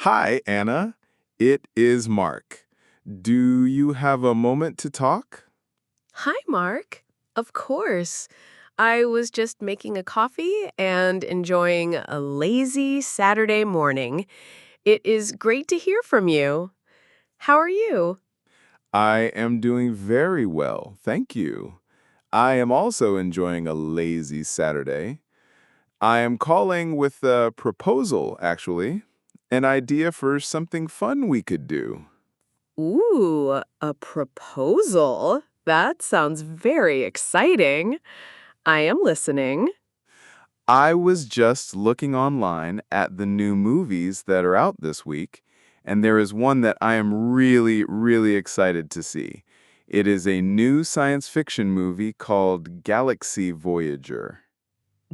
Hi, Anna. It is Mark. Do you have a moment to talk? Hi, Mark. Of course. I was just making a coffee and enjoying a lazy Saturday morning. It is great to hear from you. How are you? I am doing very well, thank you. I am also enjoying a lazy Saturday. I am calling with a proposal, actually. An idea for something fun we could do. Ooh, a proposal? That sounds very exciting. I am listening. I was just looking online at the new movies that are out this week, and there is one that I am really excited to see. It is a new science fiction movie called Galaxy Voyager.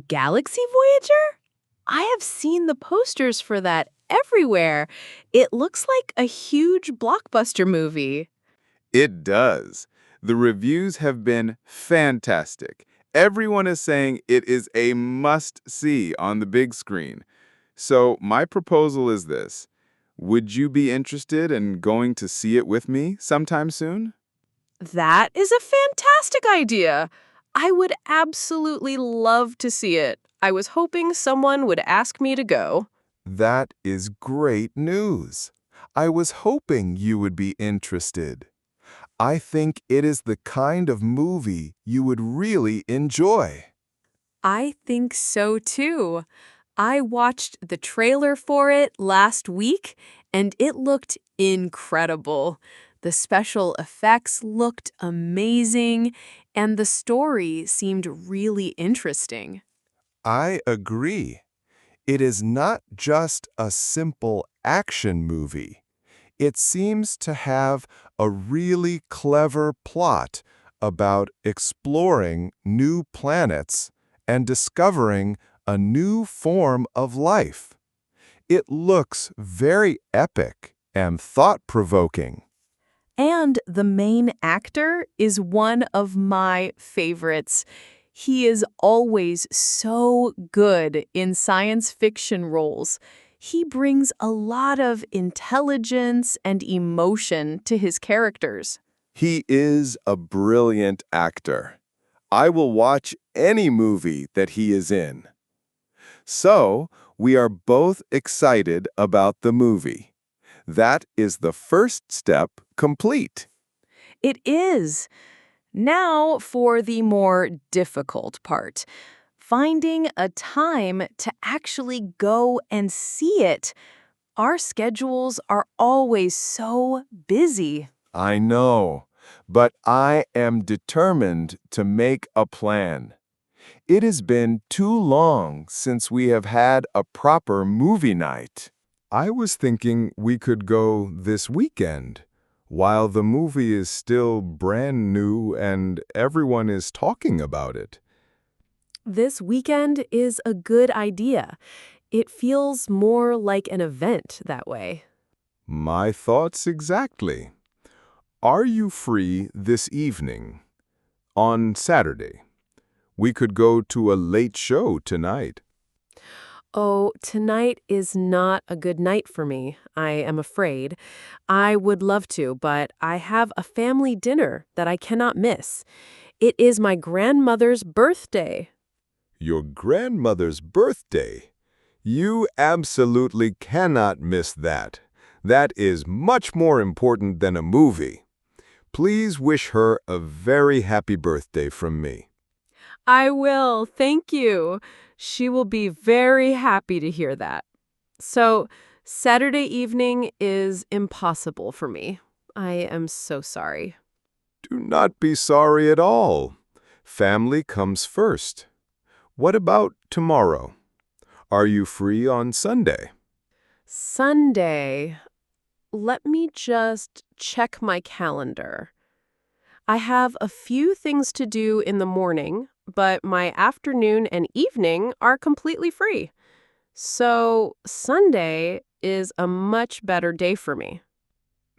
Galaxy Voyager? I have seen the posters for that everywhere. It looks like a huge blockbuster movie. It does. The reviews have been fantastic. Everyone is saying it is a must-see on the big screen. So my proposal is this. Would you be interested in going to see it with me sometime soon? That is a fantastic idea. I would absolutely love to see it. I was hoping someone would ask me to go. That is great news. I was hoping you would be interested. I think it is the kind of movie you would really enjoy. I think so too. I watched the trailer for it last week, and it looked incredible. The special effects looked amazing, and the story seemed really interesting. I agree. It is not just a simple action movie. It seems to have a really clever plot about exploring new planets and discovering a new form of life. It looks very epic and thought-provoking. And the main actor is one of my favorites. He is always so good in science fiction roles. He brings a lot of intelligence and emotion to his characters. He is a brilliant actor. I will watch any movie that he is in. So, we are both excited about the movie. That is the first step complete. It is. Now for the more difficult part. Finding a time to actually go and see it. Our schedules are always so busy. I know, but I am determined to make a plan. It has been too long since we have had a proper movie night. I was thinking we could go this weekend, while the movie is still brand new and everyone is talking about it. This weekend is a good idea. It feels more like an event that way. My thoughts exactly. Are you free this evening? On Saturday? We could go to a late show tonight. Oh, tonight is not a good night for me, I am afraid. I would love to, but I have a family dinner that I cannot miss. It is my grandmother's birthday. Your grandmother's birthday? You absolutely cannot miss that. That is much more important than a movie. Please wish her a very happy birthday from me. I will, thank you. She will be very happy to hear that. So, Saturday evening is impossible for me. I am so sorry. Do not be sorry at all. Family comes first. What about tomorrow? Are you free on Sunday? Sunday. Let me just check my calendar. I have a few things to do in the morning, but my afternoon and evening are completely free. So, Sunday is a much better day for me.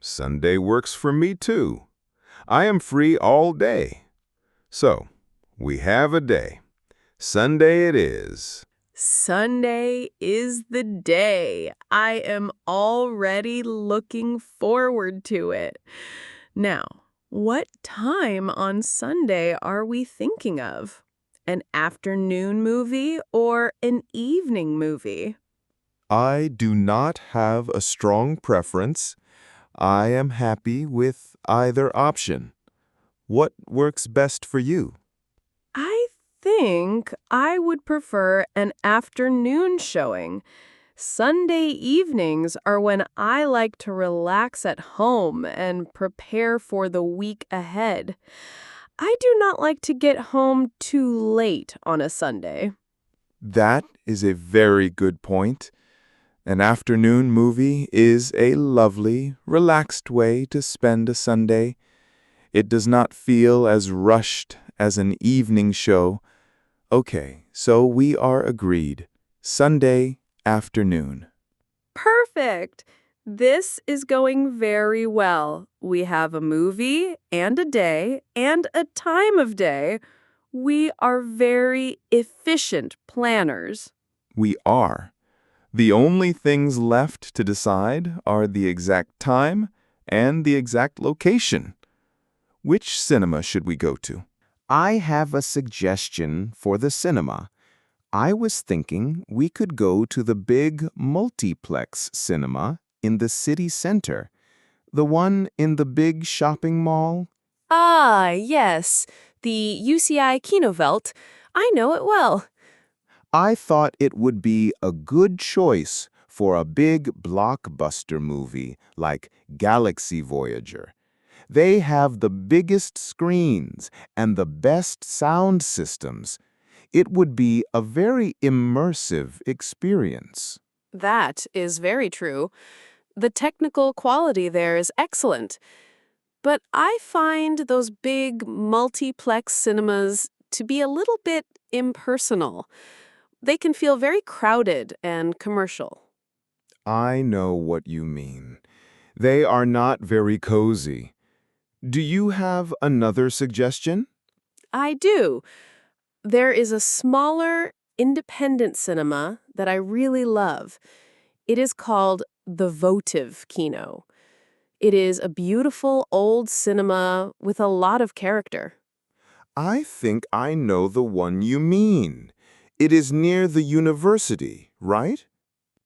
Sunday works for me too. I am free all day. So, we have a day. Sunday it is. Sunday is the day. I am already looking forward to it. Now, what time on Sunday are we thinking of? An afternoon movie or an evening movie? I do not have a strong preference. I am happy with either option. What works best for you? I think I would prefer an afternoon showing. Sunday evenings are when I like to relax at home and prepare for the week ahead. I do not like to get home too late on a Sunday. That is a very good point. An afternoon movie is a lovely, relaxed way to spend a Sunday. It does not feel as rushed as an evening show. Okay, so we are agreed. Sunday afternoon. Perfect! This is going very well. We have a movie and a day and a time of day. We are very efficient planners. We are. The only things left to decide are the exact time and the exact location. Which cinema should we go to? I have a suggestion for the cinema. I was thinking we could go to the big multiplex cinema in the city center, the one in the big shopping mall. Ah, yes, the UCI Kinovelt. I know it well. I thought it would be a good choice for a big blockbuster movie like Galaxy Voyager. They have the biggest screens and the best sound systems. It would be a very immersive experience. That is very true. The technical quality there is excellent. But I find those big multiplex cinemas to be a little bit impersonal. They can feel very crowded and commercial. I know what you mean. They are not very cozy. Do you have another suggestion? I do. There is a smaller, independent cinema that I really love. It is called the Votive Kino. It is a beautiful old cinema with a lot of character. I think I know the one you mean. It is near the university, right?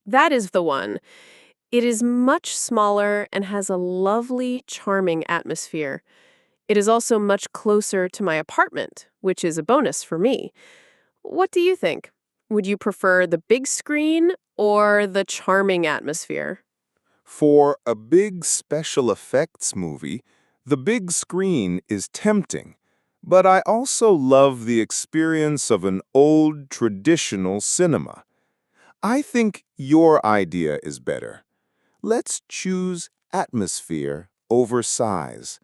That is the one. It is much smaller and has a lovely, charming atmosphere. It is also much closer to my apartment, which is a bonus for me. What do you think? Would you prefer the big screen or the charming atmosphere? For a big special effects movie, the big screen is tempting, but I also love the experience of an old traditional cinema. I think your idea is better. Let's choose atmosphere over size.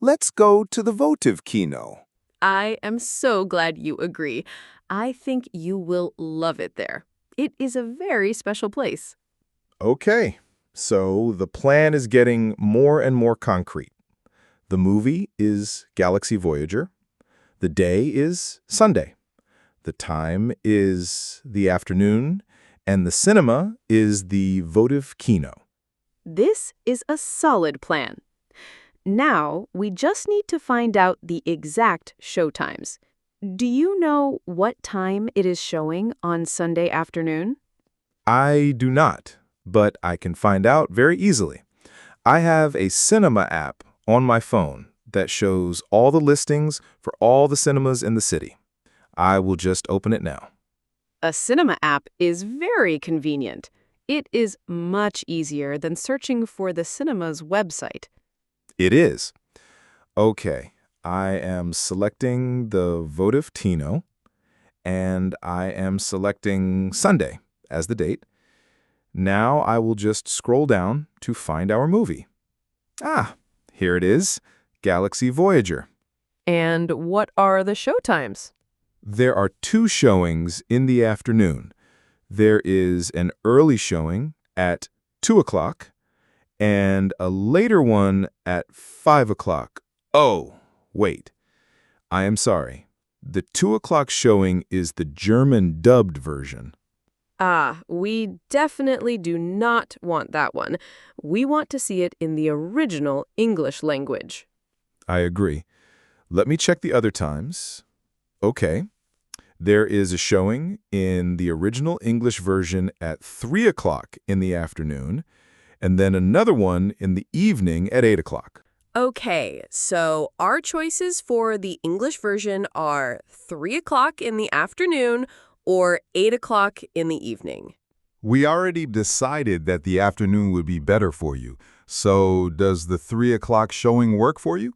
Let's go to the votive kino. I am so glad you agree. I think you will love it there. It is a very special place. Okay, so the plan is getting more and more concrete. The movie is Galaxy Voyager. The day is Sunday. The time is the afternoon. And the cinema is the votive kino. This is a solid plan. Now, we just need to find out the exact showtimes. Do you know what time it is showing on Sunday afternoon? I do not, but I can find out very easily. I have a cinema app on my phone that shows all the listings for all the cinemas in the city. I will just open it now. A cinema app is very convenient. It is much easier than searching for the cinema's website. It is. Okay, I am selecting the votive kino, and I am selecting Sunday as the date. Now I will just scroll down to find our movie. Ah, here it is, Galaxy Voyager. And what are the showtimes? There are 2 showings in the afternoon. There is an early showing at 2 o'clock and a later one at 5 o'clock. Oh, wait. I am sorry. The 2 o'clock showing is the German dubbed version. Ah, we definitely do not want that one. We want to see it in the original English language. I agree. Let me check the other times. Okay. There is a showing in the original English version at 3 o'clock in the afternoon, and then another one in the evening at 8 o'clock. Okay, so our choices for the English version are 3 o'clock in the afternoon or 8 o'clock in the evening. We already decided that the afternoon would be better for you. So does the 3 o'clock showing work for you?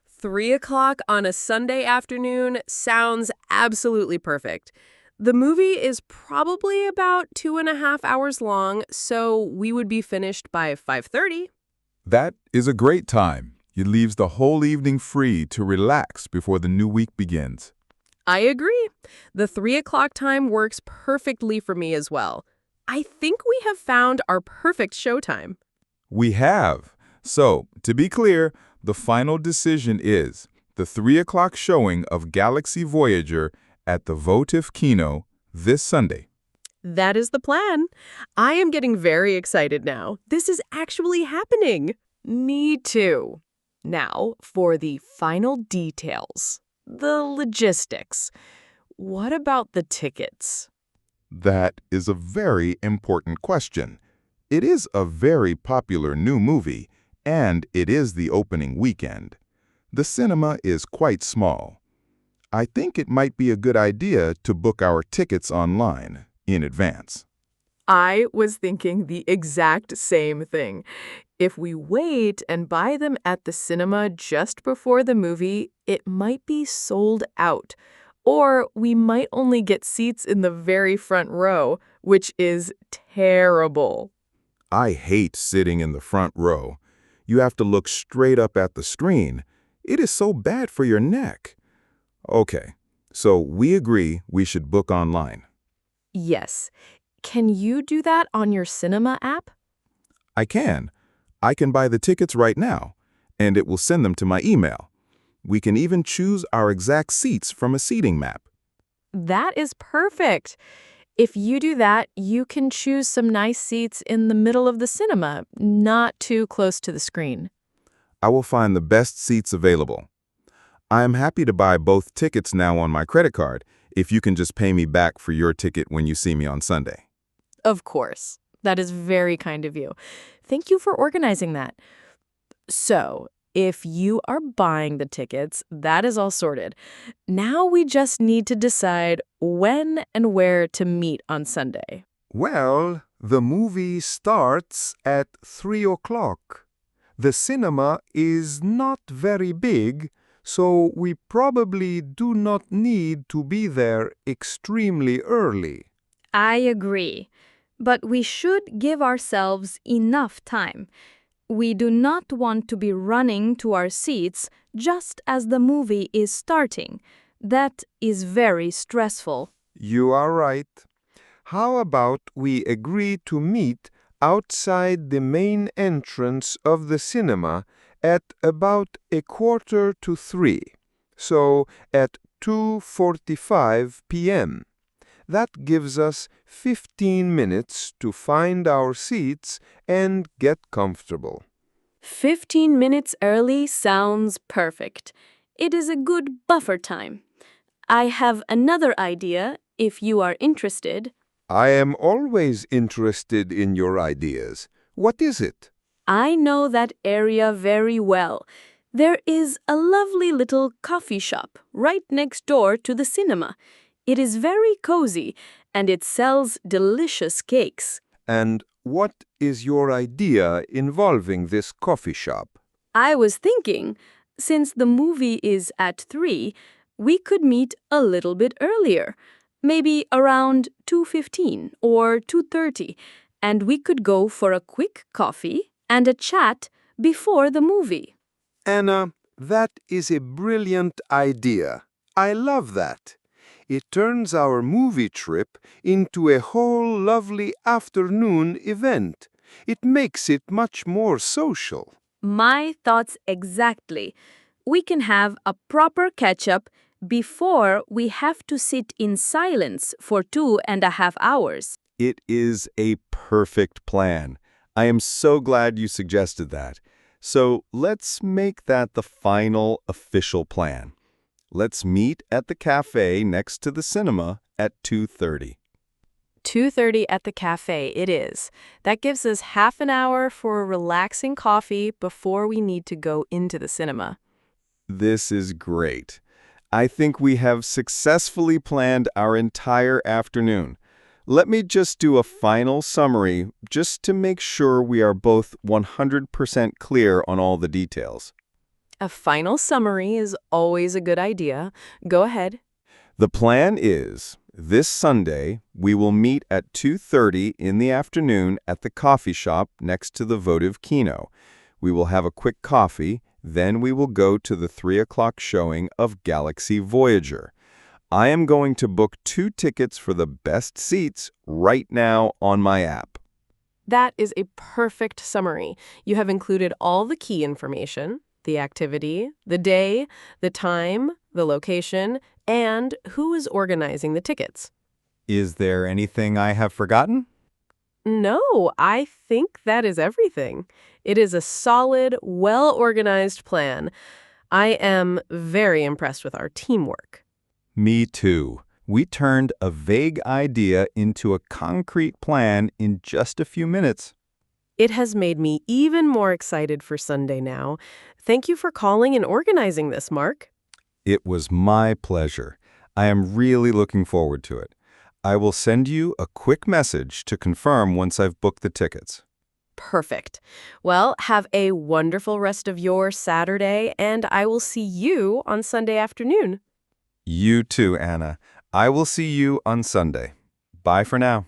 3 o'clock on a Sunday afternoon sounds absolutely perfect. The movie is probably about 2.5 hours long, so we would be finished by 5:30. That is a great time. It leaves the whole evening free to relax before the new week begins. I agree. The 3 o'clock time works perfectly for me as well. I think we have found our perfect showtime. We have. So, to be clear, the final decision is the 3 o'clock showing of Galaxy Voyager at the Votive Kino this Sunday. That is the plan. I am getting very excited now. This is actually happening. Me too. Now, for the final details. The logistics. What about the tickets? That is a very important question. It is a very popular new movie, and it is the opening weekend. The cinema is quite small. I think it might be a good idea to book our tickets online in advance. I was thinking the exact same thing. If we wait and buy them at the cinema just before the movie, it might be sold out. Or we might only get seats in the very front row, which is terrible. I hate sitting in the front row. You have to look straight up at the screen. It is so bad for your neck. Okay, so we agree we should book online. Yes. Can you do that on your cinema app? I can. I can buy the tickets right now, and it will send them to my email. We can even choose our exact seats from a seating map. That is perfect. If you do that, you can choose some nice seats in the middle of the cinema, not too close to the screen. I will find the best seats available. I am happy to buy both tickets now on my credit card if you can just pay me back for your ticket when you see me on Sunday. Of course. That is very kind of you. Thank you for organizing that. So, if you are buying the tickets, that is all sorted. Now we just need to decide when and where to meet on Sunday. Well, the movie starts at 3 o'clock. The cinema is not very big, so we probably do not need to be there extremely early. I agree. But we should give ourselves enough time. We do not want to be running to our seats just as the movie is starting. That is very stressful. You are right. How about we agree to meet outside the main entrance of the cinema at about 2:45, so at 2:45 p.m. That gives us 15 minutes to find our seats and get comfortable. 15 minutes early sounds perfect. It is a good buffer time. I have another idea if you are interested. I am always interested in your ideas. What is it? I know that area very well. There is a lovely little coffee shop right next door to the cinema. It is very cozy, and it sells delicious cakes. And what is your idea involving this coffee shop? I was thinking, since the movie is at 3, we could meet a little bit earlier, maybe around 2:15 or 2:30, and we could go for a quick coffee and a chat before the movie. Anna, that is a brilliant idea. I love that. It turns our movie trip into a whole lovely afternoon event. It makes it much more social. My thoughts exactly. We can have a proper catch-up Before, we have to sit in silence for 2.5 hours. It is a perfect plan. I am so glad you suggested that. So let's make that the final official plan. Let's meet at the cafe next to the cinema at 2:30. 2:30 at the cafe it is. That gives us half an hour for a relaxing coffee before we need to go into the cinema. This is great. I think we have successfully planned our entire afternoon. Let me just do a final summary just to make sure we are both 100% clear on all the details. A final summary is always a good idea. Go ahead. The plan is, this Sunday, we will meet at 2:30 in the afternoon at the coffee shop next to the votive Kino. We will have a quick coffee, then we will go to the 3 o'clock showing of Galaxy Voyager. I am going to book 2 tickets for the best seats right now on my app. That is a perfect summary. You have included all the key information, the activity, the day, the time, the location, and who is organizing the tickets. Is there anything I have forgotten? No, I think that is everything. It is a solid, well-organized plan. I am very impressed with our teamwork. Me too. We turned a vague idea into a concrete plan in just a few minutes. It has made me even more excited for Sunday now. Thank you for calling and organizing this, Mark. It was my pleasure. I am really looking forward to it. I will send you a quick message to confirm once I've booked the tickets. Perfect. Well, have a wonderful rest of your Saturday, and I will see you on Sunday afternoon. You too, Anna. I will see you on Sunday. Bye for now.